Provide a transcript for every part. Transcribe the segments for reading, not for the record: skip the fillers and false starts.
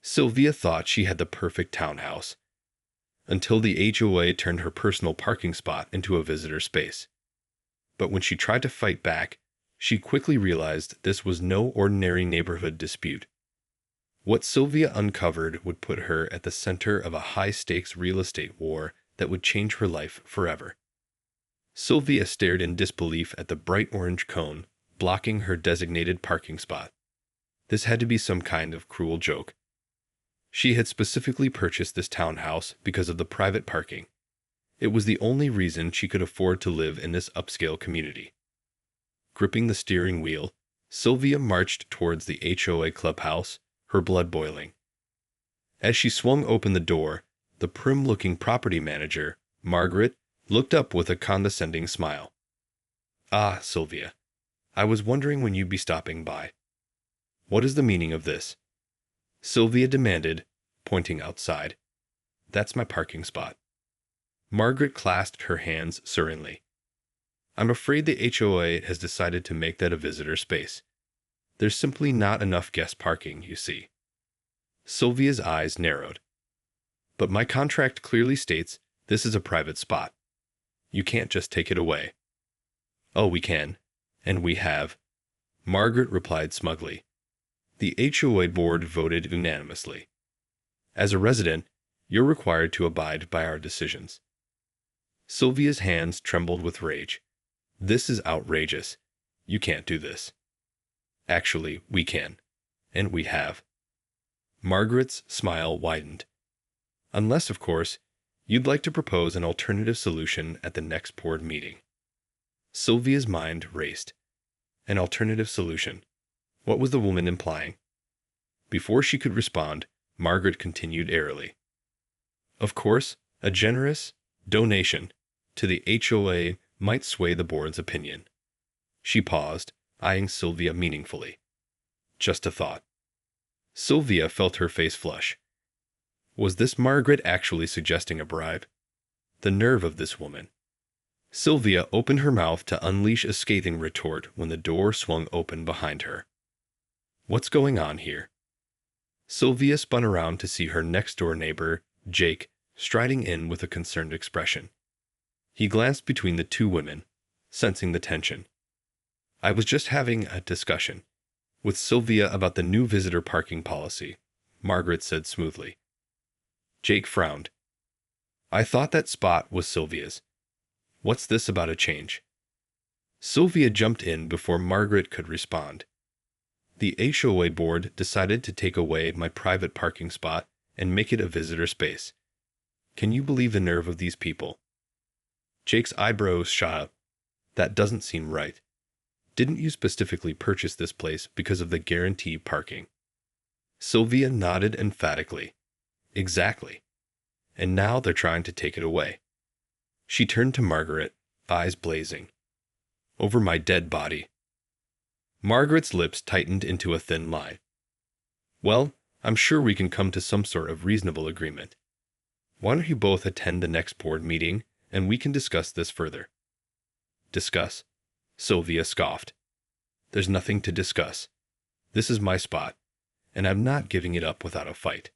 Sylvia thought she had the perfect townhouse, until the HOA turned her personal parking spot into a visitor space. But when she tried to fight back, she quickly realized this was no ordinary neighborhood dispute. What Sylvia uncovered would put her at the center of a high-stakes real estate war that would change her life forever. Sylvia stared in disbelief at the bright orange cone blocking her designated parking spot. This had to be some kind of cruel joke. She had specifically purchased this townhouse because of the private parking. It was the only reason she could afford to live in this upscale community. Gripping the steering wheel, Sylvia marched towards the HOA clubhouse, her blood boiling. As she swung open the door, the prim-looking property manager, Margaret, looked up with a condescending smile. "Ah, Sylvia, I was wondering when you'd be stopping by. What is the meaning of this?" Sylvia demanded, pointing outside. "That's my parking spot." Margaret clasped her hands serenely. "I'm afraid the HOA has decided to make that a visitor space. There's simply not enough guest parking, you see." Sylvia's eyes narrowed. "But my contract clearly states this is a private spot. You can't just take it away." "Oh, we can. And we have," Margaret replied smugly. The HOA board voted unanimously. "As a resident, you're required to abide by our decisions." Sylvia's hands trembled with rage. "This is outrageous. You can't do this." "Actually, we can. And we have." Margaret's smile widened. "Unless, of course, you'd like to propose an alternative solution at the next board meeting." Sylvia's mind raced. An alternative solution. What was the woman implying? Before she could respond, Margaret continued airily. "Of course, a generous donation to the HOA might sway the board's opinion." She paused, eyeing Sylvia meaningfully. "Just a thought." Sylvia felt her face flush. Was this Margaret actually suggesting a bribe? The nerve of this woman. Sylvia opened her mouth to unleash a scathing retort when the door swung open behind her. What's going on here? Sylvia spun around to see her next-door neighbor, Jake, striding in with a concerned expression. He glanced between the two women, sensing the tension. "I was just having a discussion with Sylvia about the new visitor parking policy," Margaret said smoothly. Jake frowned. "I thought that spot was Sylvia's. What's this about a change?" Sylvia jumped in before Margaret could respond. "The HOA board decided to take away my private parking spot and make it a visitor space. Can you believe the nerve of these people?" Jake's eyebrows shot up. "That doesn't seem right. Didn't you specifically purchase this place because of the guarantee parking?" Sylvia nodded emphatically. "Exactly. And now they're trying to take it away." She turned to Margaret, eyes blazing. "Over my dead body." Margaret's lips tightened into a thin line. "Well, I'm sure we can come to some sort of reasonable agreement. Why don't you both attend the next board meeting, and we can discuss this further." "Discuss?" Sylvia scoffed. "There's nothing to discuss. This is my spot, and I'm not giving it up without a fight."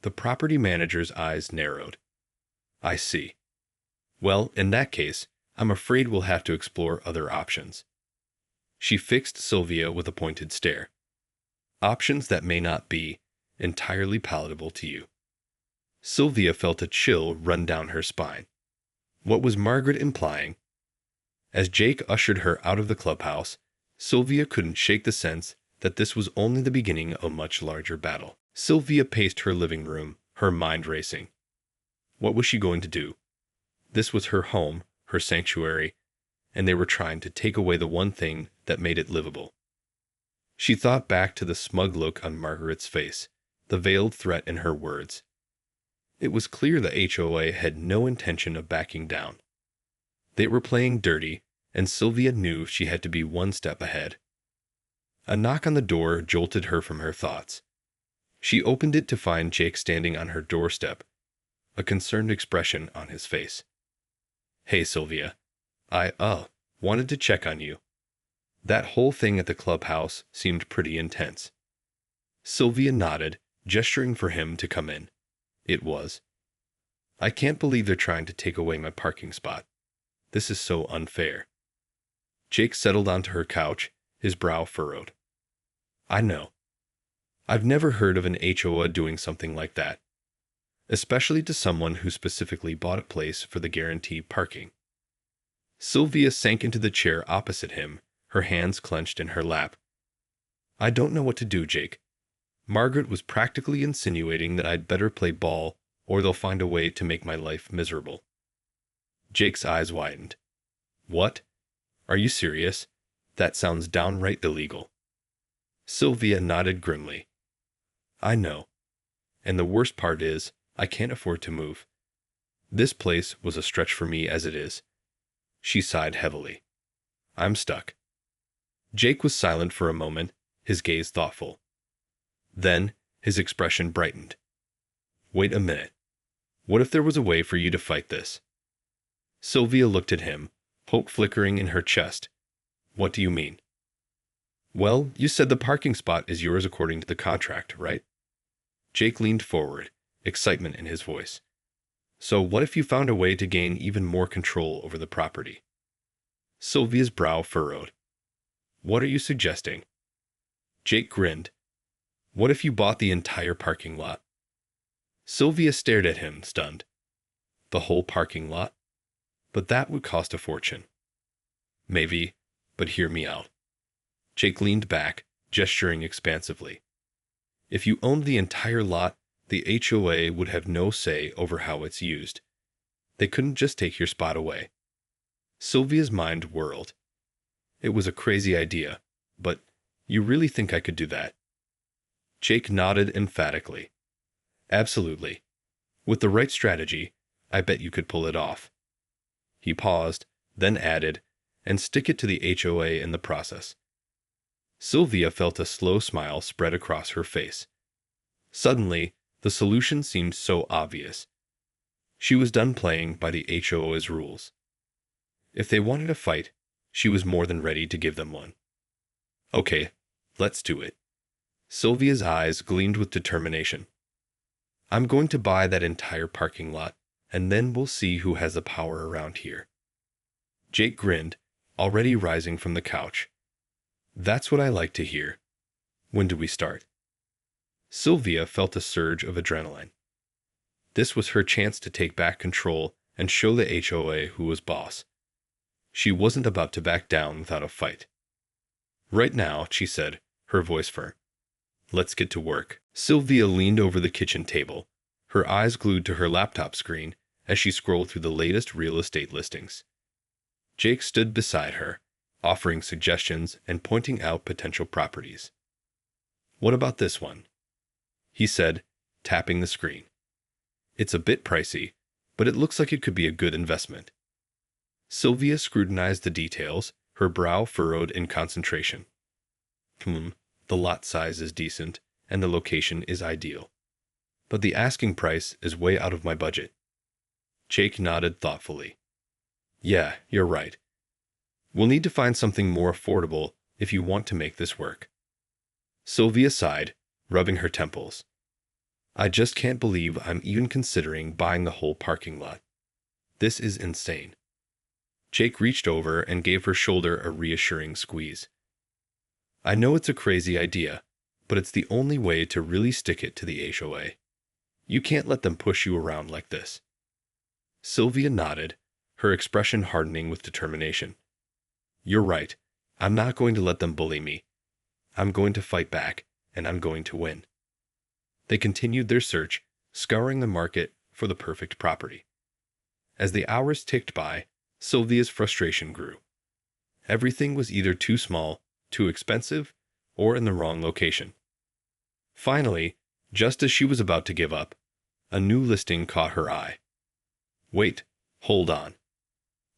The property manager's eyes narrowed. "I see. Well, in that case, I'm afraid we'll have to explore other options." She fixed Sylvia with a pointed stare. "Options that may not be entirely palatable to you." Sylvia felt a chill run down her spine. What was Margaret implying? As Jake ushered her out of the clubhouse, Sylvia couldn't shake the sense that this was only the beginning of a much larger battle. Sylvia paced her living room, her mind racing. What was she going to do? This was her home, her sanctuary, and they were trying to take away the one thing that made it livable. She thought back to the smug look on Margaret's face, the veiled threat in her words. It was clear the HOA had no intention of backing down. They were playing dirty, and Sylvia knew she had to be one step ahead. A knock on the door jolted her from her thoughts. She opened it to find Jake standing on her doorstep, a concerned expression on his face. "Hey, Sylvia. I wanted to check on you. That whole thing at the clubhouse seemed pretty intense." Sylvia nodded, gesturing for him to come in. It was. I can't believe they're trying to take away my parking spot. This is so unfair. Jake settled onto her couch, his brow furrowed. I know. I've never heard of an HOA doing something like that, especially to someone who specifically bought a place for the guaranteed parking. Sylvia sank into the chair opposite him, her hands clenched in her lap. I don't know what to do, Jake. Margaret was practically insinuating that I'd better play ball or they'll find a way to make my life miserable. Jake's eyes widened. What? Are you serious? That sounds downright illegal. Sylvia nodded grimly. I know. And the worst part is, I can't afford to move. This place was a stretch for me as it is. She sighed heavily. I'm stuck. Jake was silent for a moment, his gaze thoughtful. Then, his expression brightened. Wait a minute. What if there was a way for you to fight this? Sylvia looked at him, hope flickering in her chest. What do you mean? Well, you said the parking spot is yours according to the contract, right? Jake leaned forward, excitement in his voice. So what if you found a way to gain even more control over the property? Sylvia's brow furrowed. What are you suggesting? Jake grinned. What if you bought the entire parking lot? Sylvia stared at him, stunned. The whole parking lot? But that would cost a fortune. Maybe, but hear me out. Jake leaned back, gesturing expansively. If you owned the entire lot, the HOA would have no say over how it's used. They couldn't just take your spot away. Sylvia's mind whirled. It was a crazy idea, but you really think I could do that? Jake nodded emphatically. Absolutely. With the right strategy, I bet you could pull it off. He paused, then added, and stick it to the HOA in the process. Sylvia felt a slow smile spread across her face. Suddenly, the solution seemed so obvious. She was done playing by the HOA's rules. If they wanted a fight, she was more than ready to give them one. Okay, let's do it. Sylvia's eyes gleamed with determination. I'm going to buy that entire parking lot, and then we'll see who has the power around here. Jake grinned, already rising from the couch. That's what I like to hear. When do we start? Sylvia felt a surge of adrenaline. This was her chance to take back control and show the HOA who was boss. She wasn't about to back down without a fight. Right now, she said, her voice firm. Let's get to work. Sylvia leaned over the kitchen table, her eyes glued to her laptop screen as she scrolled through the latest real estate listings. Jake stood beside her, offering suggestions and pointing out potential properties. What about this one? He said, tapping the screen. It's a bit pricey, but it looks like it could be a good investment. Sylvia scrutinized the details, her brow furrowed in concentration. The lot size is decent, and the location is ideal. But the asking price is way out of my budget. Jake nodded thoughtfully. Yeah, you're right. We'll need to find something more affordable if you want to make this work. Sylvia sighed, rubbing her temples. I just can't believe I'm even considering buying the whole parking lot. This is insane. Jake reached over and gave her shoulder a reassuring squeeze. I know it's a crazy idea, but it's the only way to really stick it to the HOA. You can't let them push you around like this. Sylvia nodded, her expression hardening with determination. You're right. I'm not going to let them bully me. I'm going to fight back, and I'm going to win. They continued their search, scouring the market for the perfect property. As the hours ticked by, Sylvia's frustration grew. Everything was either too small, too expensive, or in the wrong location. Finally, just as she was about to give up, a new listing caught her eye. Wait, hold on.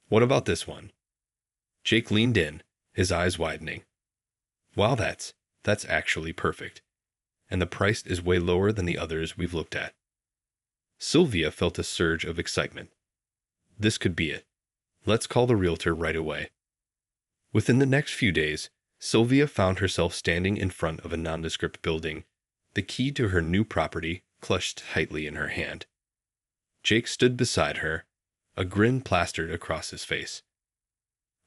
What about this one? Jake leaned in, his eyes widening. Wow, that's actually perfect. And the price is way lower than the others we've looked at. Sylvia felt a surge of excitement. This could be it. Let's call the realtor right away. Within the next few days, Sylvia found herself standing in front of a nondescript building, the key to her new property clutched tightly in her hand. Jake stood beside her, a grin plastered across his face.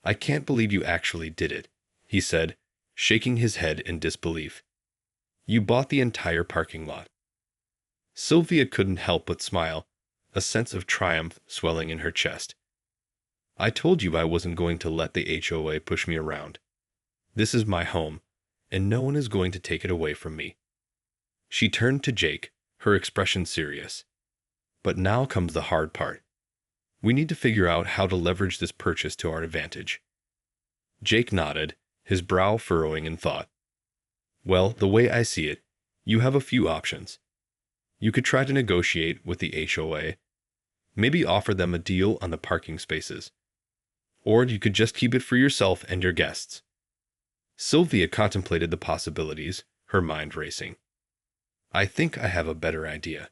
"I can't believe you actually did it," he said, shaking his head in disbelief. "You bought the entire parking lot." Sylvia couldn't help but smile, a sense of triumph swelling in her chest. "I told you I wasn't going to let the HOA push me around. This is my home, and no one is going to take it away from me." She turned to Jake, her expression serious. "But now comes the hard part. We need to figure out how to leverage this purchase to our advantage." Jake nodded, his brow furrowing in thought. "Well, the way I see it, you have a few options. You could try to negotiate with the HOA, maybe offer them a deal on the parking spaces. Or you could just keep it for yourself and your guests." Sylvia contemplated the possibilities, her mind racing. "I think I have a better idea.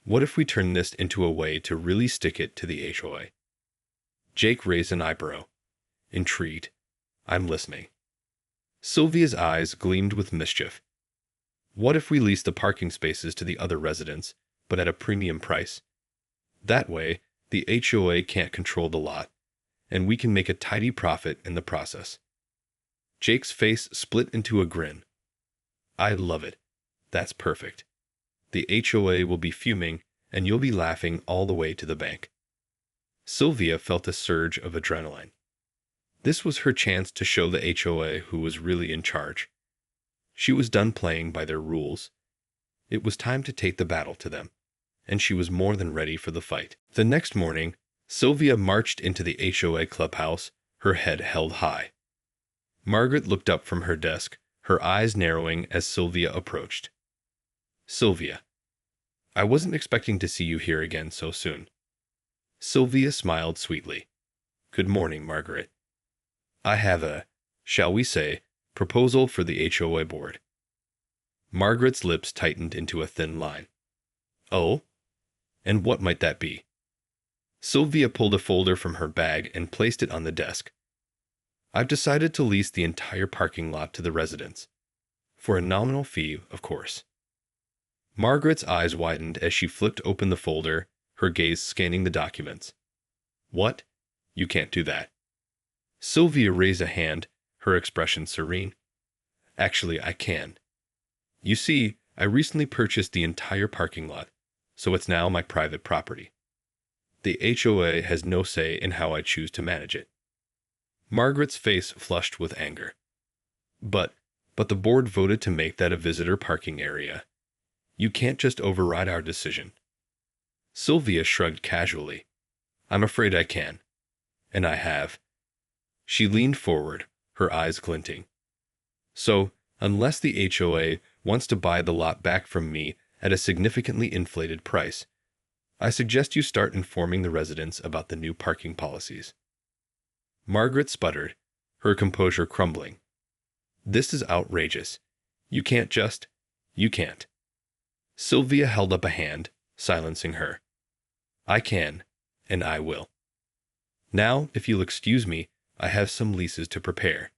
What if we turn this into a way to really stick it to the HOA?" Jake raised an eyebrow. Intrigued. "I'm listening." Sylvia's eyes gleamed with mischief. "What if we lease the parking spaces to the other residents, but at a premium price? That way, the HOA can't control the lot, and we can make a tidy profit in the process." Jake's face split into a grin. "I love it. That's perfect. The HOA will be fuming, and you'll be laughing all the way to the bank." Sylvia felt a surge of adrenaline. This was her chance to show the HOA who was really in charge. She was done playing by their rules. It was time to take the battle to them, and she was more than ready for the fight. The next morning, Sylvia marched into the HOA clubhouse, her head held high. Margaret looked up from her desk, her eyes narrowing as Sylvia approached. "Sylvia, I wasn't expecting to see you here again so soon." Sylvia smiled sweetly. "Good morning, Margaret. I have a, shall we say, proposal for the HOA board." Margaret's lips tightened into a thin line. "Oh? And what might that be?" Sylvia pulled a folder from her bag and placed it on the desk. "I've decided to lease the entire parking lot to the residents. For a nominal fee, of course." Margaret's eyes widened as she flipped open the folder, her gaze scanning the documents. "What? You can't do that." Sylvia raised a hand, her expression serene. "Actually, I can. You see, I recently purchased the entire parking lot, so it's now my private property. The HOA has no say in how I choose to manage it." Margaret's face flushed with anger. But the board voted to make that a visitor parking area. You can't just override our decision." Sylvia shrugged casually. "I'm afraid I can. And I have." She leaned forward, her eyes glinting. "So, unless the HOA wants to buy the lot back from me at a significantly inflated price, I suggest you start informing the residents about the new parking policies." Margaret sputtered, her composure crumbling. "This is outrageous. You can't just... You can't." Sylvia held up a hand, silencing her. "I can, and I will. Now, if you'll excuse me, I have some leases to prepare."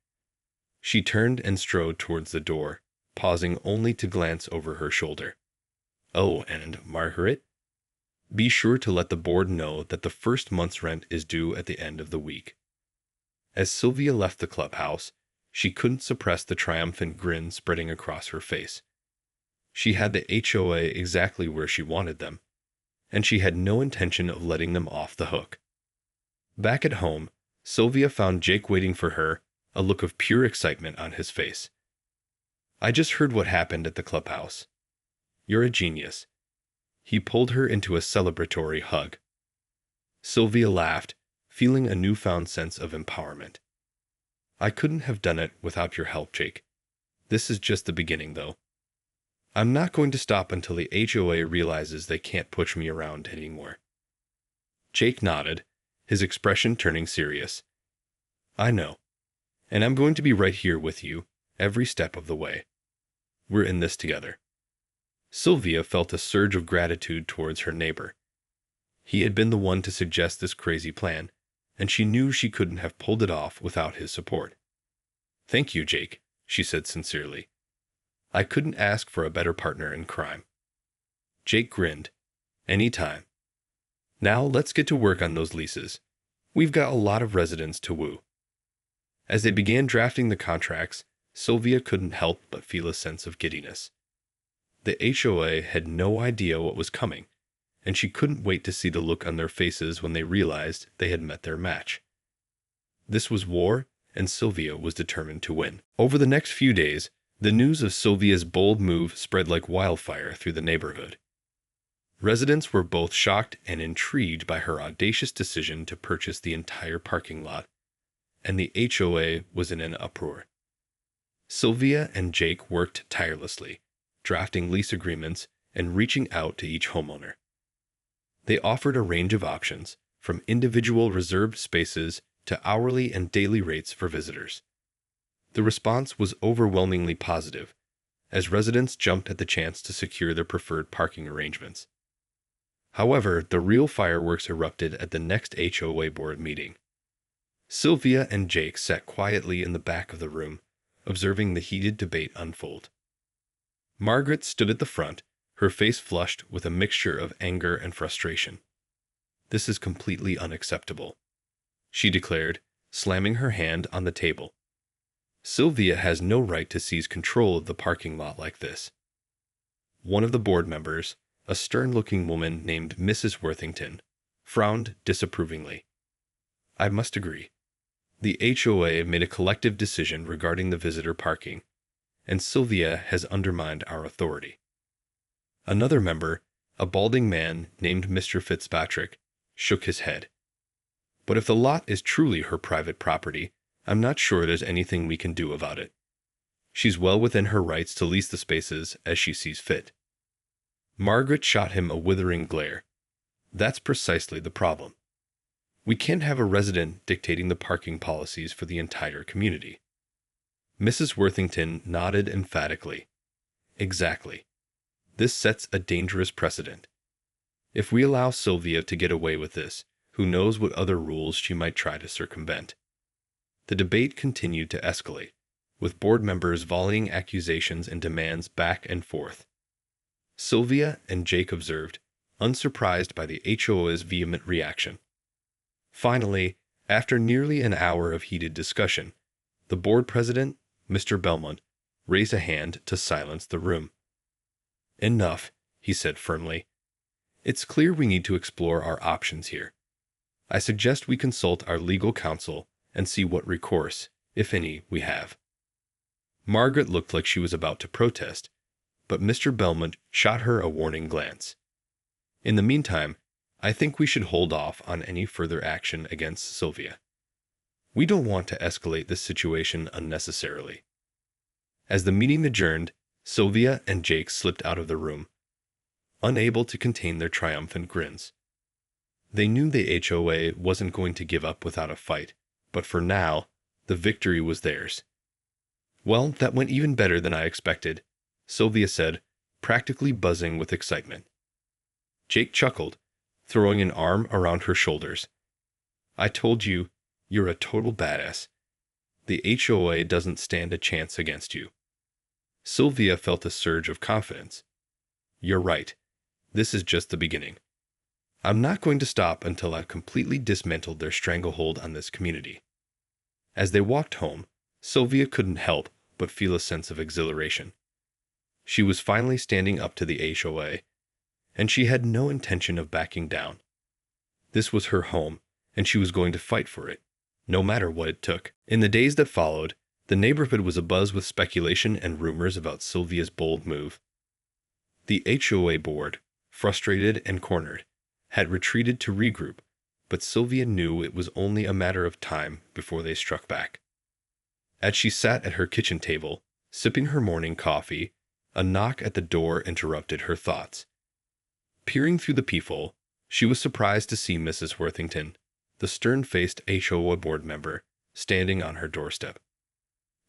She turned and strode towards the door, pausing only to glance over her shoulder. "Oh, and Margaret? Be sure to let the board know that the first month's rent is due at the end of the week." As Sylvia left the clubhouse, she couldn't suppress the triumphant grin spreading across her face. She had the HOA exactly where she wanted them, and she had no intention of letting them off the hook. Back at home, Sylvia found Jake waiting for her, a look of pure excitement on his face. "I just heard what happened at the clubhouse. You're a genius." He pulled her into a celebratory hug. Sylvia laughed, feeling a newfound sense of empowerment. "I couldn't have done it without your help, Jake. This is just the beginning, though. I'm not going to stop until the HOA realizes they can't push me around anymore." Jake nodded, his expression turning serious. "I know. And I'm going to be right here with you, every step of the way. We're in this together." Sylvia felt a surge of gratitude towards her neighbor. He had been the one to suggest this crazy plan, and she knew she couldn't have pulled it off without his support. "Thank you, Jake," she said sincerely. I couldn't ask for a better partner in crime. Jake grinned. Any time. Now let's get to work on those leases. We've got a lot of residents to woo. As they began drafting the contracts, Sylvia couldn't help but feel a sense of giddiness. The HOA had no idea what was coming, and she couldn't wait to see the look on their faces when they realized they had met their match. This was war, and Sylvia was determined to win. Over the next few days, the news of Sylvia's bold move spread like wildfire through the neighborhood. Residents were both shocked and intrigued by her audacious decision to purchase the entire parking lot, and the HOA was in an uproar. Sylvia and Jake worked tirelessly, drafting lease agreements and reaching out to each homeowner. They offered a range of options, from individual reserved spaces to hourly and daily rates for visitors. The response was overwhelmingly positive, as residents jumped at the chance to secure their preferred parking arrangements. However, the real fireworks erupted at the next HOA board meeting. Sylvia and Jake sat quietly in the back of the room, observing the heated debate unfold. Margaret stood at the front, her face flushed with a mixture of anger and frustration. "This is completely unacceptable," she declared, slamming her hand on the table. "Sylvia has no right to seize control of the parking lot like this." One of the board members, a stern-looking woman named Mrs. Worthington, frowned disapprovingly. "I must agree. The HOA made a collective decision regarding the visitor parking, and Sylvia has undermined our authority." Another member, a balding man named Mr. Fitzpatrick, shook his head. "But if the lot is truly her private property, I'm not sure there's anything we can do about it. She's well within her rights to lease the spaces as she sees fit." Margaret shot him a withering glare. "That's precisely the problem. We can't have a resident dictating the parking policies for the entire community." Mrs. Worthington nodded emphatically. "Exactly. This sets a dangerous precedent. If we allow Sylvia to get away with this, who knows what other rules she might try to circumvent." The debate continued to escalate, with board members volleying accusations and demands back and forth. Sylvia and Jake observed, unsurprised by the HOA's vehement reaction. Finally, after nearly an hour of heated discussion, the board president, Mr. Belmont, raised a hand to silence the room. "Enough," he said firmly. "It's clear we need to explore our options here. I suggest we consult our legal counsel and see what recourse, if any, we have." Margaret looked like she was about to protest, but Mr. Belmont shot her a warning glance. "In the meantime, I think we should hold off on any further action against Sylvia. We don't want to escalate this situation unnecessarily." As the meeting adjourned, Sylvia and Jake slipped out of the room, unable to contain their triumphant grins. They knew the HOA wasn't going to give up without a fight, but for now, the victory was theirs. "Well, that went even better than I expected," Sylvia said, practically buzzing with excitement. Jake chuckled, throwing an arm around her shoulders. "I told you, you're a total badass. The HOA doesn't stand a chance against you." Sylvia felt a surge of confidence. "You're right. This is just the beginning. I'm not going to stop until I've completely dismantled their stranglehold on this community." As they walked home, Sylvia couldn't help but feel a sense of exhilaration. She was finally standing up to the HOA, and she had no intention of backing down. This was her home, and she was going to fight for it, no matter what it took. In the days that followed, the neighborhood was abuzz with speculation and rumors about Sylvia's bold move. The HOA board, frustrated and cornered, had retreated to regroup, but Sylvia knew it was only a matter of time before they struck back. As she sat at her kitchen table, sipping her morning coffee, a knock at the door interrupted her thoughts. Peering through the peephole, she was surprised to see Mrs. Worthington, the stern-faced HOA board member, standing on her doorstep.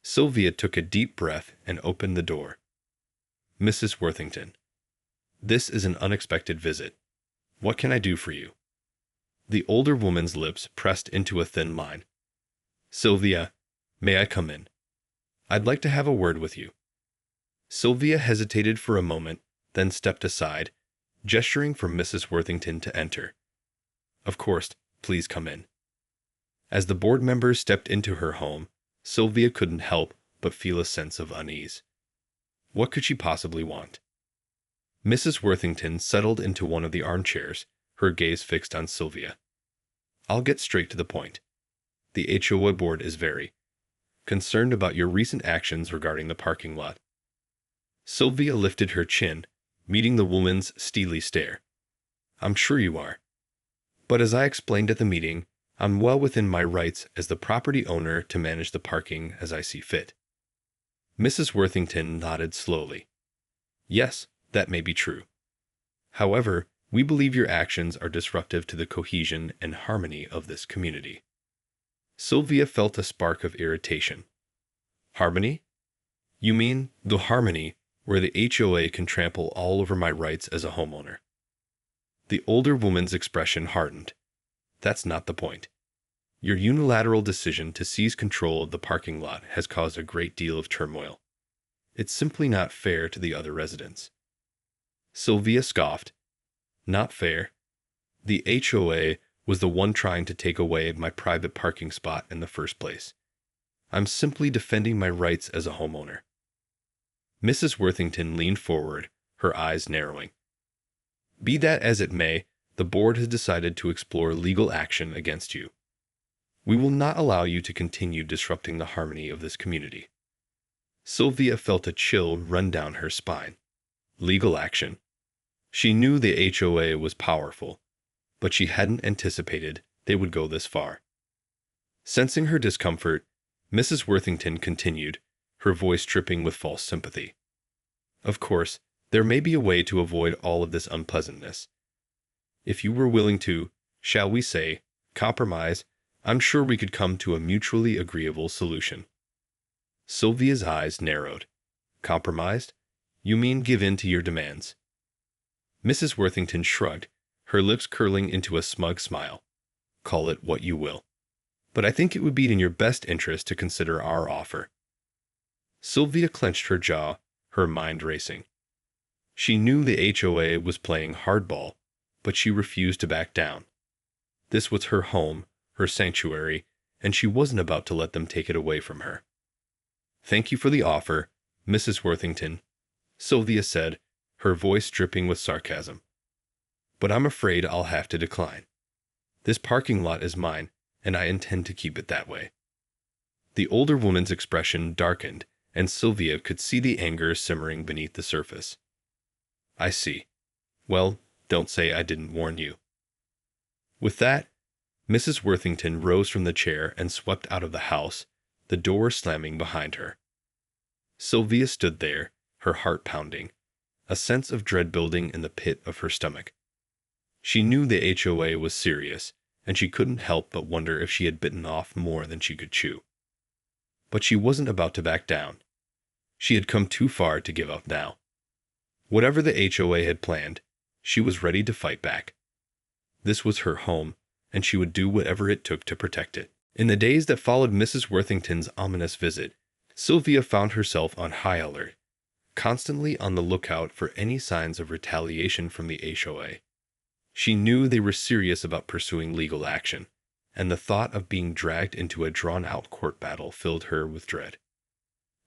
Sylvia took a deep breath and opened the door. "Mrs. Worthington, this is an unexpected visit. What can I do for you?" The older woman's lips pressed into a thin line. "Sylvia, may I come in? I'd like to have a word with you." Sylvia hesitated for a moment, then stepped aside, gesturing for Mrs. Worthington to enter. Of course, please come in. As the board members stepped into her home, Sylvia couldn't help but feel a sense of unease. What could she possibly want? Mrs. Worthington settled into one of the armchairs, her gaze fixed on Sylvia. I'll get straight to the point. The HOA board is very concerned about your recent actions regarding the parking lot. Sylvia lifted her chin, meeting the woman's steely stare. I'm sure you are. But as I explained at the meeting, I'm well within my rights as the property owner to manage the parking as I see fit. Mrs. Worthington nodded slowly. Yes, that may be true. However, we believe your actions are disruptive to the cohesion and harmony of this community. Sylvia felt a spark of irritation. Harmony? You mean the harmony where the HOA can trample all over my rights as a homeowner? The older woman's expression hardened. That's not the point. Your unilateral decision to seize control of the parking lot has caused a great deal of turmoil. It's simply not fair to the other residents. Sylvia scoffed. Not fair? The HOA was the one trying to take away my private parking spot in the first place. I'm simply defending my rights as a homeowner. Mrs. Worthington leaned forward, her eyes narrowing. Be that as it may, the board has decided to explore legal action against you. We will not allow you to continue disrupting the harmony of this community. Sylvia felt a chill run down her spine. Legal action. She knew the HOA was powerful, but she hadn't anticipated they would go this far. Sensing her discomfort, Mrs. Worthington continued, her voice dripping with false sympathy. Of course, there may be a way to avoid all of this unpleasantness. If you were willing to, shall we say, compromise, I'm sure we could come to a mutually agreeable solution. Sylvia's eyes narrowed. Compromised? You mean give in to your demands? Mrs. Worthington shrugged, her lips curling into a smug smile. Call it what you will. But I think it would be in your best interest to consider our offer. Sylvia clenched her jaw, her mind racing. She knew the HOA was playing hardball, but she refused to back down. This was her home, her sanctuary, and she wasn't about to let them take it away from her. Thank you for the offer, Mrs. Worthington, Sylvia said, her voice dripping with sarcasm. But I'm afraid I'll have to decline. This parking lot is mine, and I intend to keep it that way. The older woman's expression darkened, and Sylvia could see the anger simmering beneath the surface. I see. Well, don't say I didn't warn you. With that, Mrs. Worthington rose from the chair and swept out of the house, the door slamming behind her. Sylvia stood there, her heart pounding, a sense of dread building in the pit of her stomach. She knew the HOA was serious, and she couldn't help but wonder if she had bitten off more than she could chew. But she wasn't about to back down. She had come too far to give up now. Whatever the HOA had planned, she was ready to fight back. This was her home, and she would do whatever it took to protect it. In the days that followed Mrs. Worthington's ominous visit, Sylvia found herself on high alert, constantly on the lookout for any signs of retaliation from the HOA. She knew they were serious about pursuing legal action, and the thought of being dragged into a drawn-out court battle filled her with dread.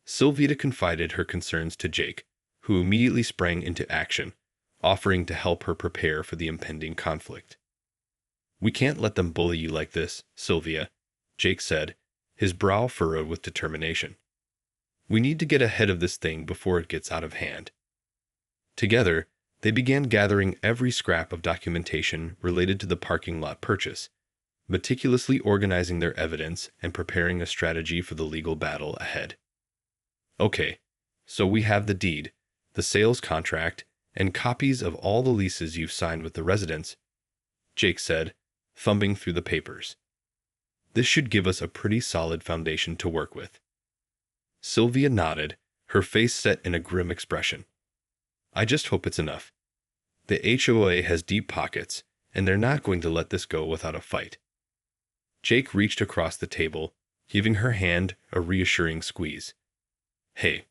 Sylvia confided her concerns to Jake, who immediately sprang into action, offering to help her prepare for the impending conflict. We can't let them bully you like this, Sylvia, Jake said, his brow furrowed with determination. We need to get ahead of this thing before it gets out of hand. Together, they began gathering every scrap of documentation related to the parking lot purchase, meticulously organizing their evidence and preparing a strategy for the legal battle ahead. Okay, so we have the deed, the sales contract, and copies of all the leases you've signed with the residents, Jake said, thumbing through the papers. This should give us a pretty solid foundation to work with. Sylvia nodded, her face set in a grim expression. I just hope it's enough. The HOA has deep pockets, and they're not going to let this go without a fight. Jake reached across the table, giving her hand a reassuring squeeze. Hey,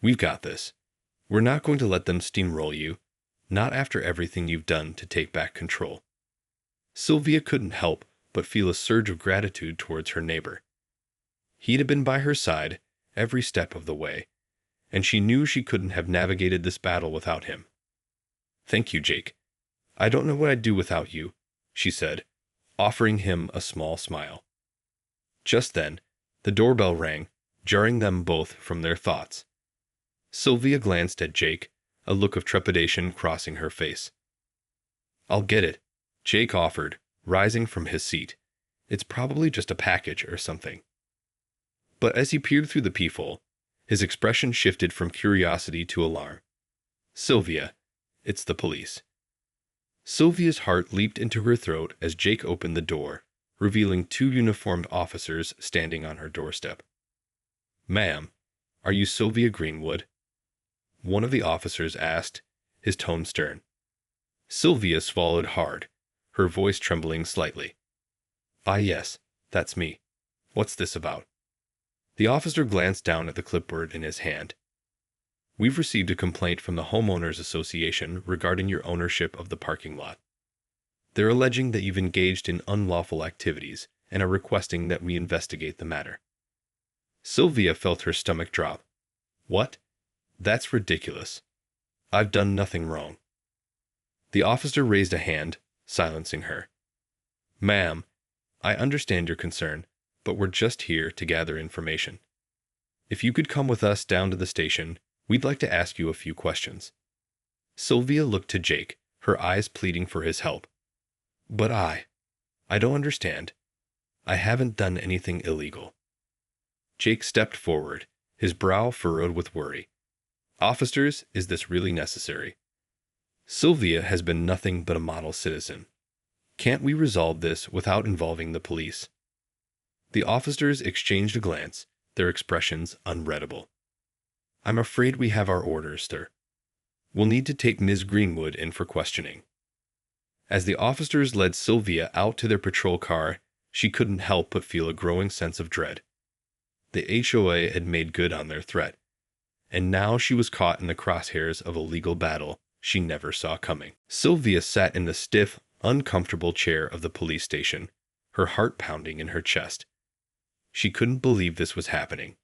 we've got this. We're not going to let them steamroll you, not after everything you've done to take back control. Sylvia couldn't help but feel a surge of gratitude towards her neighbor. He'd have been by her side every step of the way, and she knew she couldn't have navigated this battle without him. "Thank you, Jake. I don't know what I'd do without you," she said, offering him a small smile. Just then, the doorbell rang, jarring them both from their thoughts. Sylvia glanced at Jake, a look of trepidation crossing her face. "I'll get it," Jake offered, rising from his seat. "It's probably just a package or something." But as he peered through the peephole, his expression shifted from curiosity to alarm. "Sylvia, it's the police." Sylvia's heart leaped into her throat as Jake opened the door, revealing two uniformed officers standing on her doorstep. "Ma'am, are you Sylvia Greenwood?" one of the officers asked, his tone stern. Sylvia swallowed hard, her voice trembling slightly. "Ah, yes, that's me. What's this about?" The officer glanced down at the clipboard in his hand. "We've received a complaint from the Homeowners Association regarding your ownership of the parking lot. They're alleging that you've engaged in unlawful activities and are requesting that we investigate the matter." Sylvia felt her stomach drop. "What? That's ridiculous. I've done nothing wrong." The officer raised a hand, silencing her. "Ma'am, I understand your concern, but we're just here to gather information. If you could come with us down to the station, we'd like to ask you a few questions." Sylvia looked to Jake, her eyes pleading for his help. "But I don't understand. I haven't done anything illegal." Jake stepped forward, his brow furrowed with worry. "Officers, is this really necessary? Sylvia has been nothing but a model citizen. Can't we resolve this without involving the police?" The officers exchanged a glance, their expressions unreadable. "I'm afraid we have our orders, sir. We'll need to take Ms. Greenwood in for questioning." As the officers led Sylvia out to their patrol car, she couldn't help but feel a growing sense of dread. The HOA had made good on their threat, and now she was caught in the crosshairs of a legal battle she never saw coming. Sylvia sat in the stiff, uncomfortable chair of the police station, her heart pounding in her chest. She couldn't believe this was happening.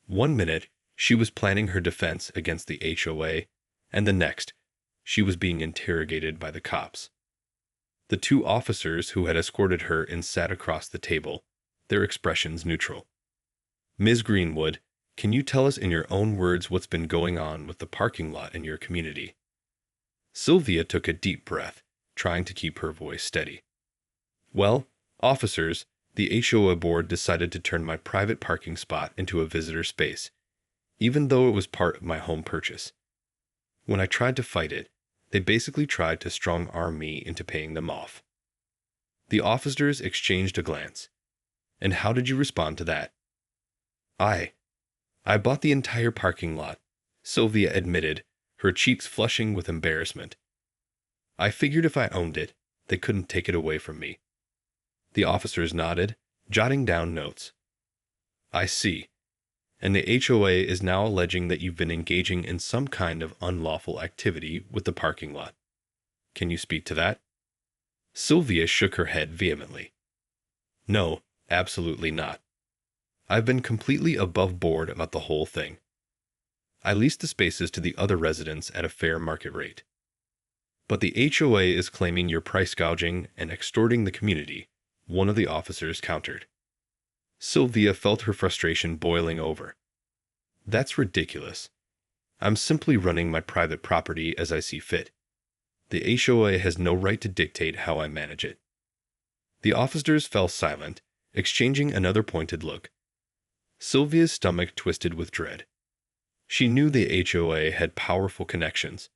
One minute, she was planning her defense against the HOA, and the next, she was being interrogated by the cops. The two officers who had escorted her and sat across the table, their expressions neutral. "Ms. Greenwood, can you tell us in your own words what's been going on with the parking lot in your community?" Sylvia took a deep breath, trying to keep her voice steady. "Well, officers, the HOA board decided to turn my private parking spot into a visitor space, even though it was part of my home purchase. When I tried to fight it, they basically tried to strong-arm me into paying them off." The officers exchanged a glance. "And how did you respond to that?" I bought the entire parking lot," Sylvia admitted, her cheeks flushing with embarrassment. "I figured if I owned it, they couldn't take it away from me." The officers nodded, jotting down notes. "I see. And the HOA is now alleging that you've been engaging in some kind of unlawful activity with the parking lot. Can you speak to that?" Sylvia shook her head vehemently. "No, absolutely not. I've been completely above board about the whole thing. I leased the spaces to the other residents at a fair market rate. But the HOA is claiming you're price gouging and extorting the community," one of the officers countered. Sylvia felt her frustration boiling over. "That's ridiculous. I'm simply running my private property as I see fit. The HOA has no right to dictate how I manage it." The officers fell silent, exchanging another pointed look. Sylvia's stomach twisted with dread. She knew the HOA had powerful connections,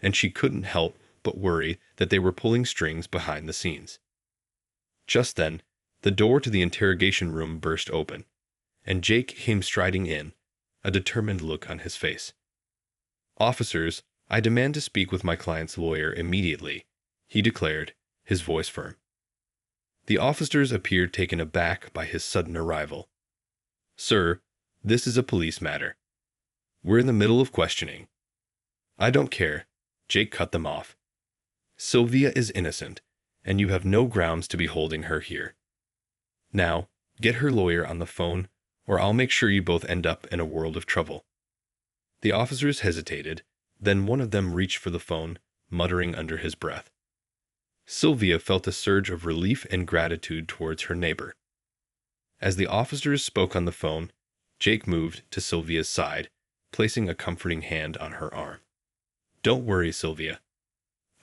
and she couldn't help but worry that they were pulling strings behind the scenes. Just then, the door to the interrogation room burst open, and Jake came striding in, a determined look on his face. "Officers, I demand to speak with my client's lawyer immediately," he declared, his voice firm. The officers appeared taken aback by his sudden arrival. "Sir, this is a police matter. We're in the middle of questioning. I don't care. Jake cut them off. Sylvia is innocent, and you have no grounds to be holding her here. Now, get her lawyer on the phone, or I'll make sure you both end up in a world of trouble. The officers hesitated, then one of them reached for the phone, muttering under his breath. Sylvia felt a surge of relief and gratitude towards her neighbor. As the officers spoke on the phone, Jake moved to Sylvia's side, placing a comforting hand on her arm. Don't worry, Sylvia.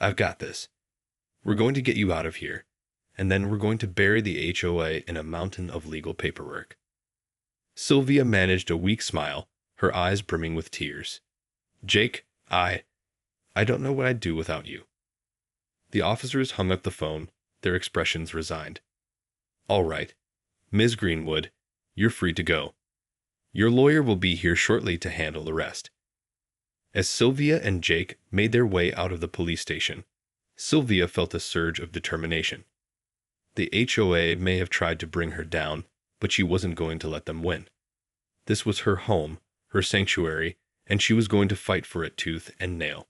I've got this. We're going to get you out of here, and then we're going to bury the HOA in a mountain of legal paperwork. Sylvia managed a weak smile, her eyes brimming with tears. Jake, I don't know what I'd do without you. The officers hung up the phone, their expressions resigned. All right, Ms. Greenwood, you're free to go. Your lawyer will be here shortly to handle the rest. As Sylvia and Jake made their way out of the police station, Sylvia felt a surge of determination. The HOA may have tried to bring her down, but she wasn't going to let them win. This was her home, her sanctuary, and she was going to fight for it tooth and nail.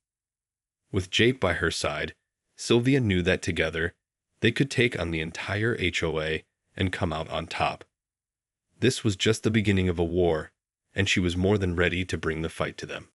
With Jake by her side, Sylvia knew that together, they could take on the entire HOA and come out on top. This was just the beginning of a war, and she was more than ready to bring the fight to them.